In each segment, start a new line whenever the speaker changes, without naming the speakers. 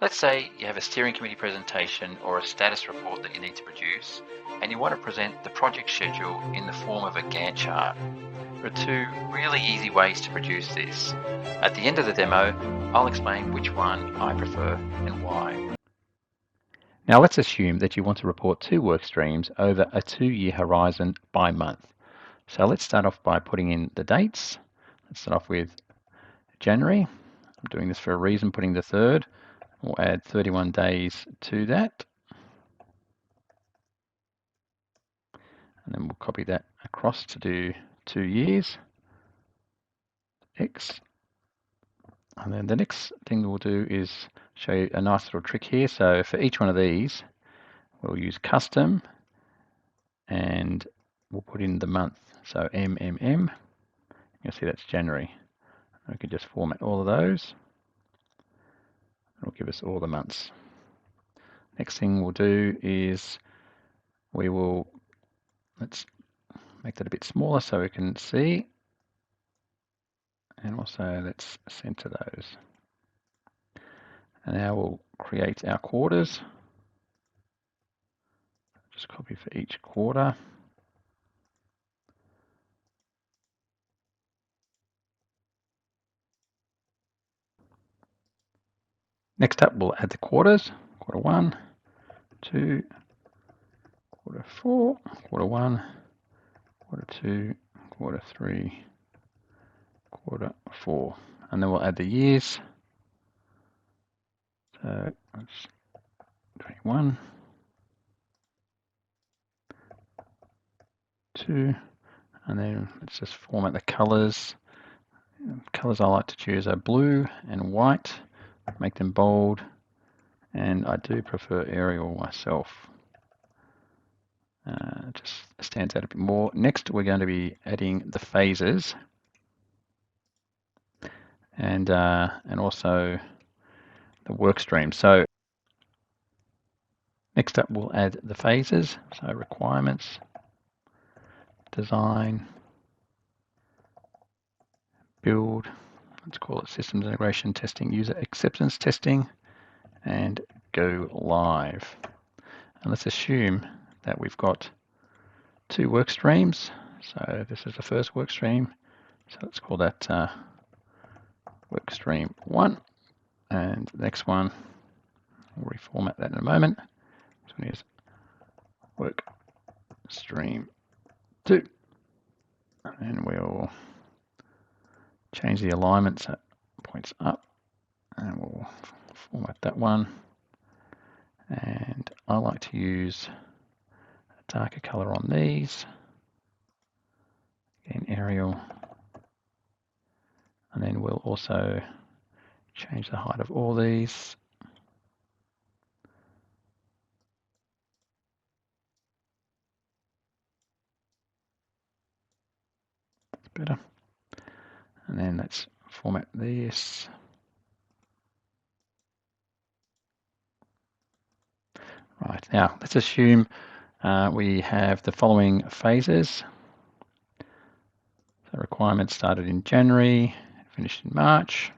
Let's say you have a steering committee presentation or a status report that you need to produce, and you want to present the project schedule in the form of a Gantt chart. There are two really easy ways to produce this. At the end of the demo, I'll explain which one I prefer and why. Now let's assume that you want to report 2 work streams over a 2-year horizon by month. So let's start off by putting in the dates. Let's start off with January. I'm doing this for a reason, putting the 3rd. We'll add 31 days to that. And then we'll copy that across to do 2 years. X. And then the next thing we'll do is show you a nice little trick here. So for each one of these, we'll use custom and we'll put in the month. So MMM, you'll see that's January. We can just format all of those. It'll give us all the months. Next thing we'll do is let's make that a bit smaller so we can see. And also let's center those. And now we'll create our quarters. Just copy for each quarter. Next up, we'll add the quarters. Quarter 1, 2, quarter 4, quarter 1, quarter 2, quarter 3, quarter 4. And then we'll add the years. So that's 21, 2, and then let's just format the colors. Colors I like to choose are blue and white. Make them bold, and I do prefer Arial myself. Just stands out a bit more. Next, we're going to be adding the phases, and also the work stream. So next up, we'll add the phases. So requirements, design, build. Let's call it systems integration testing, user acceptance testing, and go live. And let's assume that we've got 2 work streams. So this is the first work stream. So let's call that work stream 1. And the next one, we'll reformat that in a moment. This one is work stream 2. And we'll change the alignment so it points up. And we'll format that one. And I like to use a darker color on these. Again, Arial. And then we'll also change the height of all these. That's better. And then let's format this. Right, now let's assume we have the following phases. The requirements started in January, finished in March.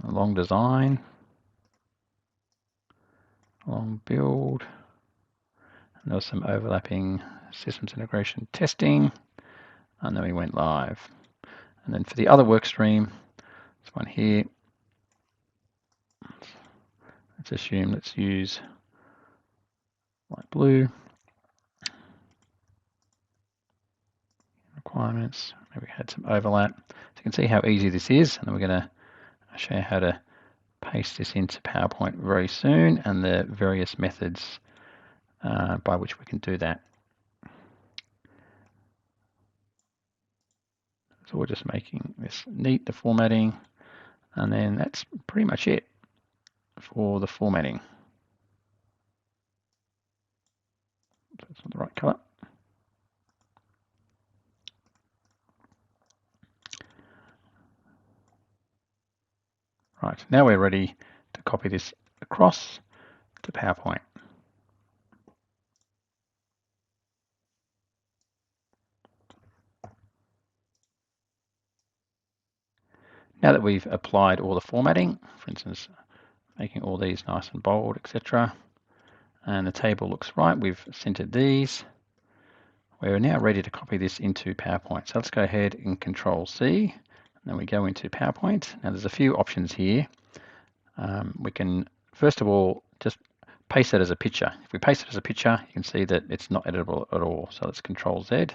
A long design, long build, and there was some overlapping systems integration testing, and then we went live. And then for the other work stream, this one here, let's use light blue. Requirements, maybe we had some overlap. So you can see how easy this is, and then we're going to show you how to paste this into PowerPoint very soon and the various methods by which we can do that. So we're just making this neat, the formatting, and then that's pretty much it for the formatting. So it's not the right color. Right, now we're ready to copy this across to PowerPoint. Now that we've applied all the formatting, for instance, making all these nice and bold, etc., and the table looks right, we've centered these, we're now ready to copy this into PowerPoint. So let's go ahead and Control C, and then we go into PowerPoint. Now there's a few options here. We can, first of all, just paste it as a picture. If we paste it as a picture, you can see that it's not editable at all. So let's Control Z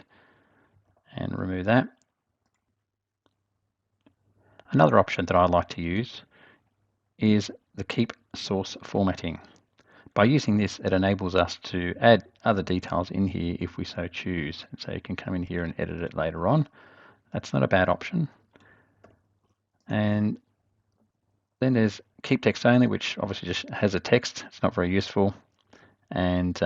and remove that. Another option that I like to use is the Keep Source Formatting. By using this, it enables us to add other details in here if we so choose. And so you can come in here and edit it later on. That's not a bad option. And then there's Keep Text Only, which obviously just has a text. It's not very useful. And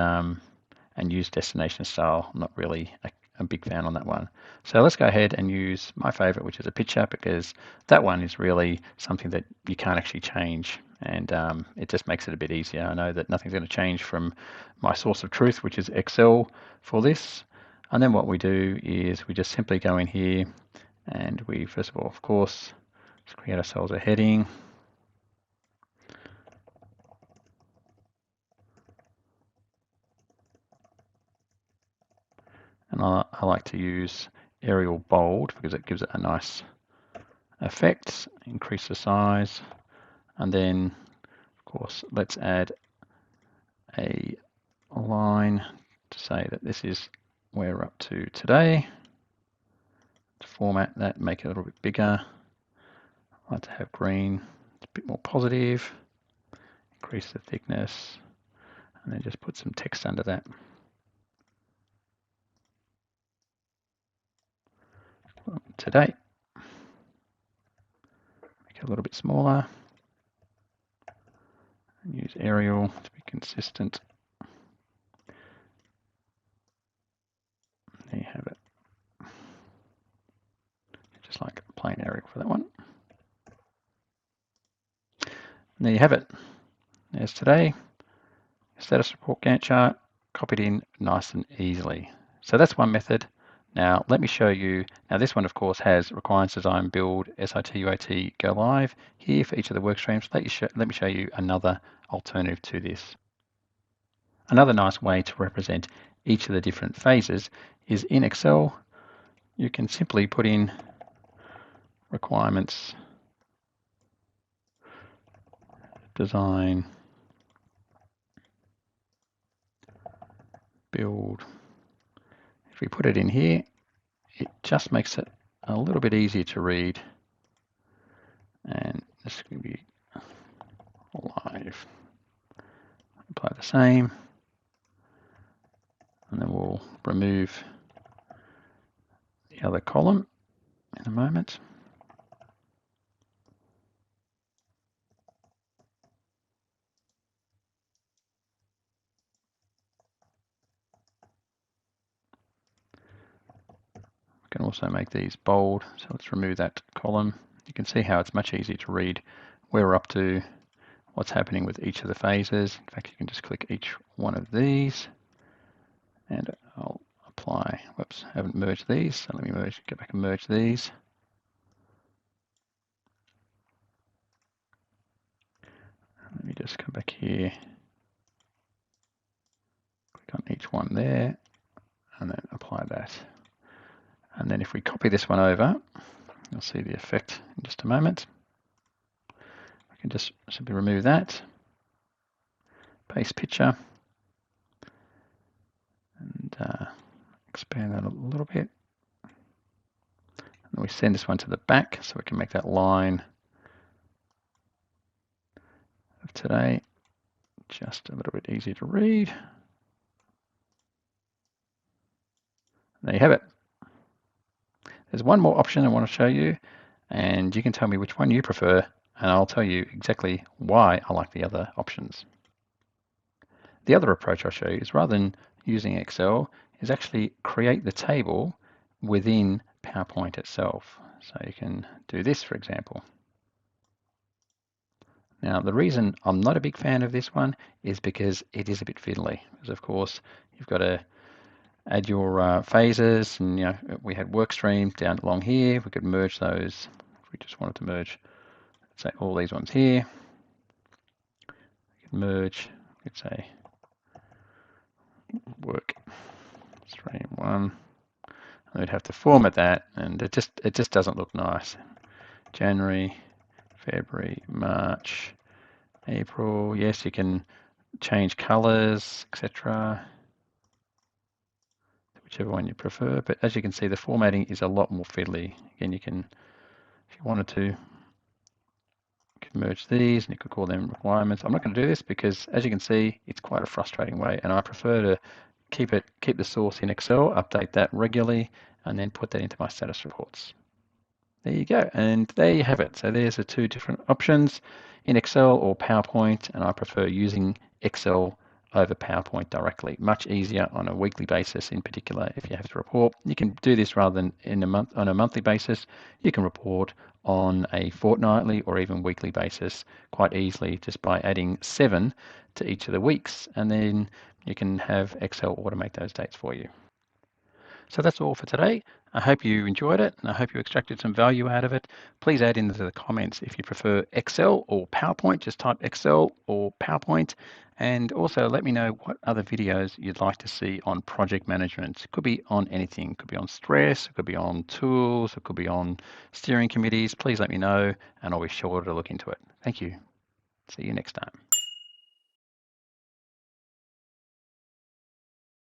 use destination style. I'm not really a big fan on that one. So let's go ahead and use my favorite, which is a picture, because that one is really something that you can't actually change, and it just makes it a bit easier. I know that nothing's going to change from my source of truth, which is Excel, for this. And then what we do is we just simply go in here and we, first of all, of course, let's create ourselves a heading. And I like to use Arial Bold because it gives it a nice effect. Increase the size, and then of course let's add a line to say that this is where we're up to today. To format that, make it a little bit bigger. I like to have green, it's a bit more positive. Increase the thickness, and then just put some text under that. Today, make it a little bit smaller, and use Arial to be consistent. There you have it. Just like plain Arial for that one. And there you have it. There's today. Status report Gantt chart, copied in nice and easily. So that's one method. Now let me show you. Now this one, of course, has requirements design, build, SIT, UAT, go live here for each of the work streams. Let me show you another alternative to this. Another nice way to represent each of the different phases is in Excel. You can simply put in requirements design, build. If we put it in here, it just makes it a little bit easier to read. And this is going to be live. Apply the same. And then we'll remove the other column in a moment. We can also make these bold. So let's remove that column. You can see how it's much easier to read where we're up to, what's happening with each of the phases. In fact, you can just click each one of these and I'll apply. Whoops, I haven't merged these. So let me go back and merge these. Let me just come back here, click on each one there, and then apply that. And then if we copy this one over, you'll see the effect in just a moment. We can just simply remove that, paste picture, and expand that a little bit. And we send this one to the back so we can make that line of today just a little bit easier to read. There you have it. There's one more option I want to show you, and you can tell me which one you prefer, and I'll tell you exactly why I like the other options. The other approach I'll show you is, rather than using Excel, is actually create the table within PowerPoint itself. So you can do this, for example. Now, the reason I'm not a big fan of this one is because it is a bit fiddly. Because of course, you've got to add your phases, and we had work streams down along here. We could merge those. If we just wanted to merge, let's say all these ones here, we can merge, let's say work stream 1. And we'd have to format that, and it just doesn't look nice. January, February, March, April. Yes, you can change colors, etc. Whichever one you prefer. But as you can see, the formatting is a lot more fiddly. Again, you can, if you wanted to, you could merge these, and you could call them requirements. I'm not going to do this because, as you can see, it's quite a frustrating way, and I prefer to keep the source in Excel, update that regularly, and then put that into my status reports. There you go, and there you have it. So there's the two different options in Excel or PowerPoint, and I prefer using Excel over PowerPoint directly. Much easier on a weekly basis in particular if you have to report. You can do this rather than on a monthly basis. You can report on a fortnightly or even weekly basis quite easily just by adding 7 to each of the weeks, and then you can have Excel automate those dates for you. So that's all for today. I hope you enjoyed it, and I hope you extracted some value out of it. Please add into the comments if you prefer Excel or PowerPoint. Just type Excel or PowerPoint. And also let me know what other videos you'd like to see on project management. It could be on anything. It could be on stress, it could be on tools, it could be on steering committees. Please let me know, and I'll be sure to look into it. Thank you. See you next time.